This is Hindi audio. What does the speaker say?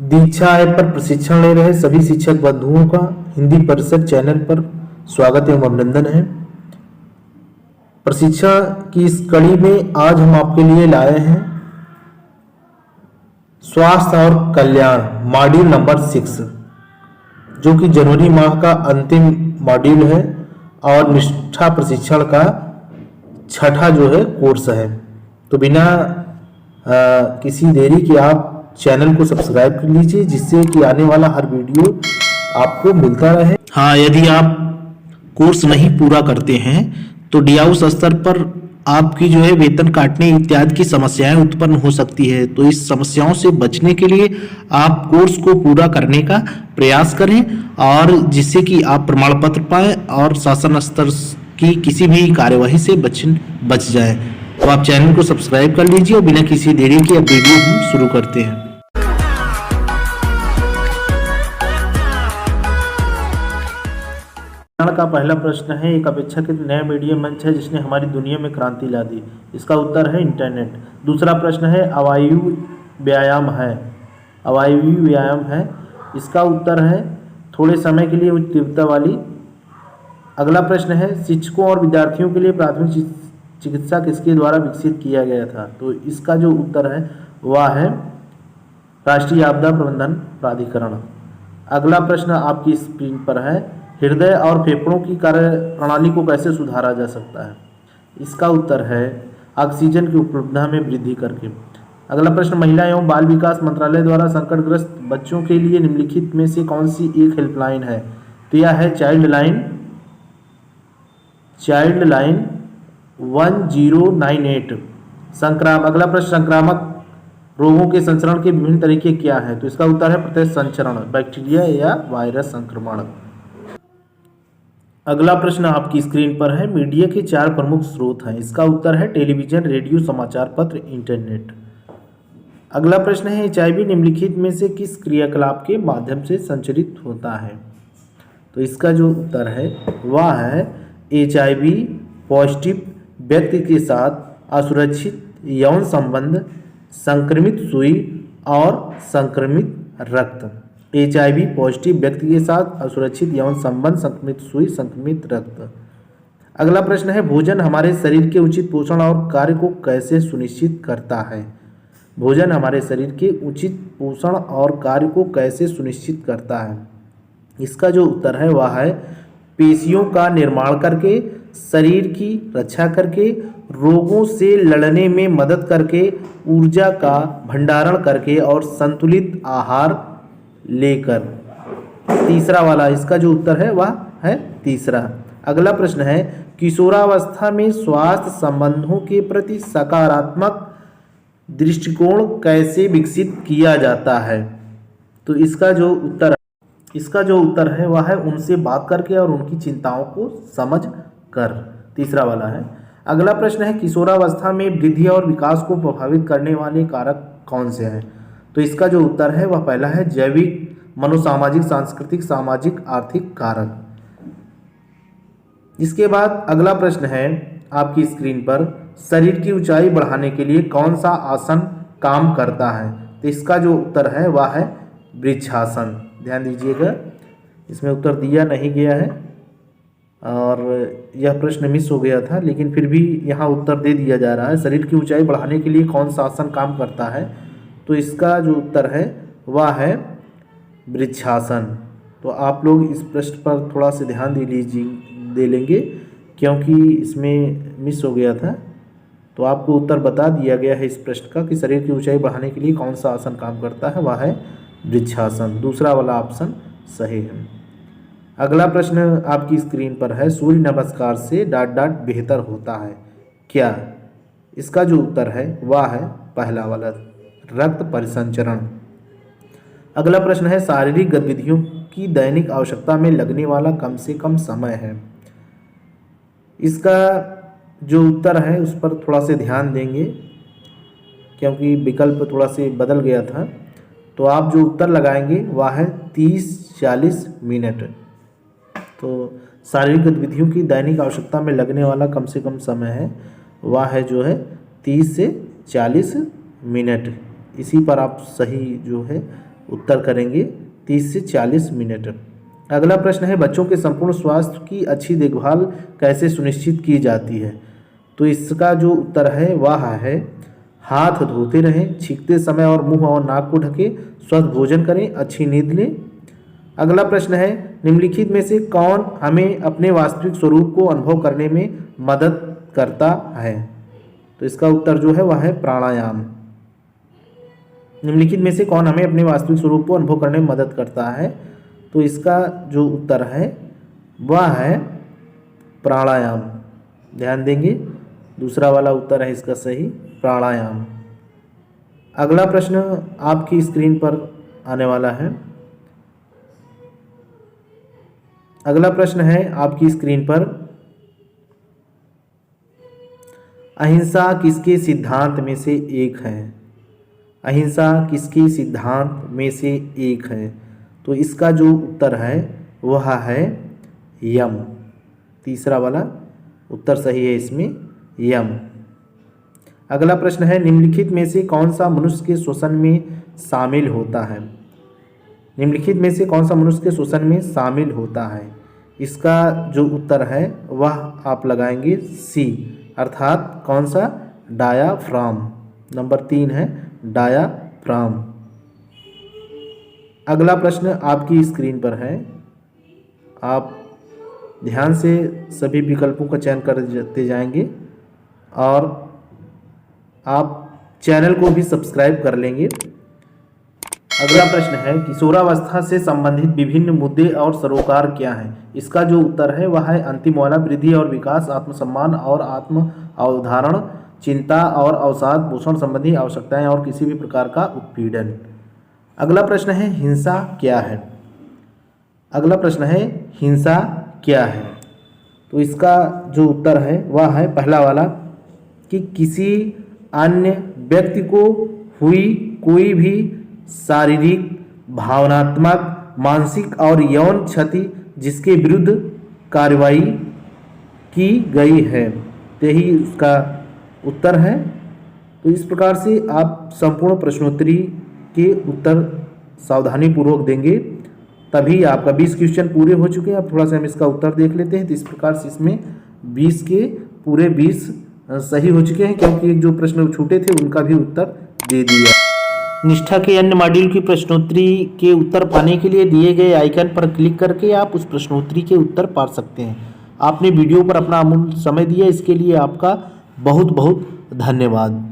दीक्षा ऐप पर प्रशिक्षण ले रहे सभी शिक्षक बंधुओं का हिंदी परिषद चैनल पर स्वागत एवं अभिनंदन है। प्रशिक्षण की इस कड़ी में आज हम आपके लिए लाए हैं स्वास्थ्य और कल्याण मॉड्यूल नंबर 6, जो कि जनवरी माह का अंतिम मॉड्यूल है और निष्ठा प्रशिक्षण का छठा जो है कोर्स है। तो बिना किसी देरी के आप चैनल को सब्सक्राइब कर लीजिए, जिससे कि आने वाला हर वीडियो आपको मिलता रहे। हाँ, यदि आप कोर्स नहीं पूरा करते हैं तो डी हाउस स्तर पर आपकी जो है वेतन काटने इत्यादि की समस्याएं उत्पन्न हो सकती है। तो इस समस्याओं से बचने के लिए आप कोर्स को पूरा करने का प्रयास करें, और जिससे कि आप प्रमाण पत्र पाएं और शासन स्तर की किसी भी कार्यवाही से बच जाएं। तो आप चैनल को सब्सक्राइब कर लीजिए और बिना किसी देरी के अब वीडियो हम शुरू करते हैं। का पहला प्रश्न है, एक अपेक्षाकृत नया मीडिया मंच है जिसने हमारी दुनिया में क्रांति ला दी। इसका उत्तर है इंटरनेट। दूसरा प्रश्न है, अवायवीय व्यायाम है। अवायवीय व्यायाम है, इसका उत्तर है थोड़े समय के लिए उच्च तीव्रता वाली। अगला प्रश्न है, शिक्षकों और विद्यार्थियों के लिए प्राथमिक चिकित्सा किसके द्वारा विकसित किया गया था। तो इसका जो उत्तर है वह है राष्ट्रीय आपदा प्रबंधन प्राधिकरण। अगला प्रश्न आपकी स्क्रीन पर है, हृदय और फेफड़ों की कार्य प्रणाली को कैसे सुधारा जा सकता है। इसका उत्तर है ऑक्सीजन की उपलब्धता में वृद्धि करके। अगला प्रश्न, महिला एवं बाल विकास मंत्रालय द्वारा संकटग्रस्त बच्चों के लिए निम्नलिखित में से कौन सी एक हेल्पलाइन है। तो यह है चाइल्ड लाइन 1098। अगला प्रश्न, संक्रामक रोगों के संचरण के विभिन्न तरीके क्या हैं। तो इसका उत्तर है प्रत्यक्ष संचरण, बैक्टीरिया या वायरस संक्रमण। अगला प्रश्न आपकी स्क्रीन पर है, मीडिया के 4 प्रमुख स्रोत हैं। इसका उत्तर है टेलीविजन, रेडियो, समाचार पत्र, इंटरनेट। अगला प्रश्न है, HIV निम्नलिखित में से किस क्रियाकलाप के माध्यम से संचरित होता है। तो इसका जो उत्तर है वह है HIV पॉजिटिव व्यक्ति के साथ असुरक्षित यौन संबंध, संक्रमित सुई और संक्रमित रक्त। HIV पॉजिटिव व्यक्ति के साथ असुरक्षित यौन संबंध, संक्रमित सुई, संक्रमित रक्त। अगला प्रश्न है, भोजन हमारे शरीर के उचित पोषण और कार्य को कैसे सुनिश्चित करता है। भोजन हमारे शरीर के उचित पोषण और कार्य को कैसे सुनिश्चित करता है। इसका जो उत्तर है वह है पेशियों का निर्माण करके, शरीर की रक्षा करके, रोगों से लड़ने में मदद करके, ऊर्जा का भंडारण करके और संतुलित आहार लेकर। तीसरा वाला, इसका जो उत्तर है वह है तीसरा। अगला प्रश्न है, किशोरावस्था में स्वास्थ्य संबंधों के प्रति सकारात्मक दृष्टिकोण कैसे विकसित किया जाता है। तो इसका जो उत्तर है वह है उनसे बात करके और उनकी चिंताओं को समझ कर। तीसरा वाला है। अगला प्रश्न है, किशोरावस्था में वृद्धि और विकास को प्रभावित करने वाले कारक कौन से हैं। तो इसका जो उत्तर है वह पहला है जैविक, मनोसामाजिक, सांस्कृतिक, सामाजिक, आर्थिक कारक। इसके बाद अगला प्रश्न है आपकी स्क्रीन पर, शरीर की ऊंचाई बढ़ाने के लिए कौन सा आसन काम करता है। तो इसका जो उत्तर है वह है वृक्षासन। ध्यान दीजिएगा, इसमें उत्तर दिया नहीं गया है और यह प्रश्न मिस हो गया था, लेकिन फिर भी यहाँ उत्तर दे दिया जा रहा है। शरीर की ऊंचाई बढ़ाने के लिए कौन सा आसन काम करता है। तो इसका जो उत्तर है वह है वृक्षासन। तो आप लोग इस प्रश्न पर थोड़ा सा ध्यान दे लेंगे, क्योंकि इसमें मिस हो गया था। तो आपको उत्तर बता दिया गया है इस प्रश्न का कि शरीर की ऊंचाई बढ़ाने के लिए कौन सा आसन काम करता है, वह है वृक्षासन। दूसरा वाला ऑप्शन सही है। अगला प्रश्न आपकी स्क्रीन पर है, सूर्य नमस्कार से ... बेहतर होता है क्या। इसका जो उत्तर है वह है पहला वाला, रक्त परिसंचरण। अगला प्रश्न है, शारीरिक गतिविधियों की दैनिक आवश्यकता में लगने वाला कम से कम समय है। इसका जो उत्तर है उस पर थोड़ा से ध्यान देंगे, क्योंकि विकल्प थोड़ा से बदल गया था। तो आप जो उत्तर लगाएंगे वह है 30-40 मिनट। तो शारीरिक गतिविधियों की दैनिक आवश्यकता में लगने वाला कम से कम समय है वह है जो है 30 से 40 मिनट। इसी पर आप सही जो है उत्तर करेंगे 30 से 40 मिनट। अगला प्रश्न है बच्चों के संपूर्ण स्वास्थ्य की अच्छी देखभाल कैसे सुनिश्चित की जाती है? तो इसका जो उत्तर है वह है हाथ धोते रहें, छींकते समय और मुंह और नाक को ढके, स्वस्थ भोजन करें, अच्छी नींद लें। अगला प्रश्न है निम्नलिखित में से कौन हमें अपने वास्तविक स्वरूप को अनुभव करने में मदद करता है? तो इसका उत्तर जो है वह है प्राणायाम। निम्नलिखित में से कौन हमें अपने वास्तविक स्वरूप को अनुभव करने में मदद करता है? तो इसका जो उत्तर है वह है प्राणायाम। ध्यान देंगे, दूसरा वाला उत्तर है इसका सही, प्राणायाम। अगला प्रश्न आपकी स्क्रीन पर आने वाला है। अगला प्रश्न है आपकी स्क्रीन पर, अहिंसा किसके सिद्धांत में से एक है? अहिंसा किसके सिद्धांत में से एक है? तो इसका जो उत्तर है वह है यम। तीसरा वाला उत्तर सही है इसमें, यम। अगला प्रश्न है निम्नलिखित में से कौन सा मनुष्य के श्वसन में शामिल होता है? निम्नलिखित में से कौन सा मनुष्य के श्वसन में शामिल होता है? इसका जो उत्तर है वह आप लगाएंगे सी, अर्थात कौन सा? डायाफ्राम। नंबर 3 है डायाफ्राम। अगला प्रश्न आपकी स्क्रीन पर है, आप ध्यान से सभी विकल्पों का चयन करते जाएंगे और आप चैनल को भी सब्सक्राइब कर लेंगे। अगला प्रश्न है किशोरावस्था से संबंधित विभिन्न मुद्दे और सरोकार क्या हैं? इसका जो उत्तर है वह है अंतिम वाला, वृद्धि और विकास, आत्मसम्मान और आत्म अवधारण, चिंता और अवसाद, पोषण संबंधी आवश्यकताएं और किसी भी प्रकार का उत्पीड़न। अगला प्रश्न है हिंसा क्या है? अगला प्रश्न है हिंसा क्या है? तो इसका जो उत्तर है वह है पहला वाला कि किसी अन्य व्यक्ति को हुई कोई भी शारीरिक, भावनात्मक, मानसिक और यौन क्षति जिसके विरुद्ध कार्रवाई की गई है, यही उसका उत्तर है। तो इस प्रकार से आप संपूर्ण प्रश्नोत्तरी के उत्तर सावधानीपूर्वक देंगे, तभी आपका 20 क्वेश्चन पूरे हो चुके हैं। अब थोड़ा सा हम इसका उत्तर देख लेते हैं। तो इस प्रकार से इसमें 20 के पूरे 20 सही हो चुके हैं, क्योंकि एक जो प्रश्न छूटे थे उनका भी उत्तर दे दिया। निष्ठा के अन्य मॉड्यूल की प्रश्नोत्तरी के उत्तर पाने के लिए दिए गए आइकन पर क्लिक करके आप उस प्रश्नोत्तरी के उत्तर पा सकते हैं। आपने वीडियो पर अपना अमूल्य समय दिया, इसके लिए आपका बहुत बहुत धन्यवाद।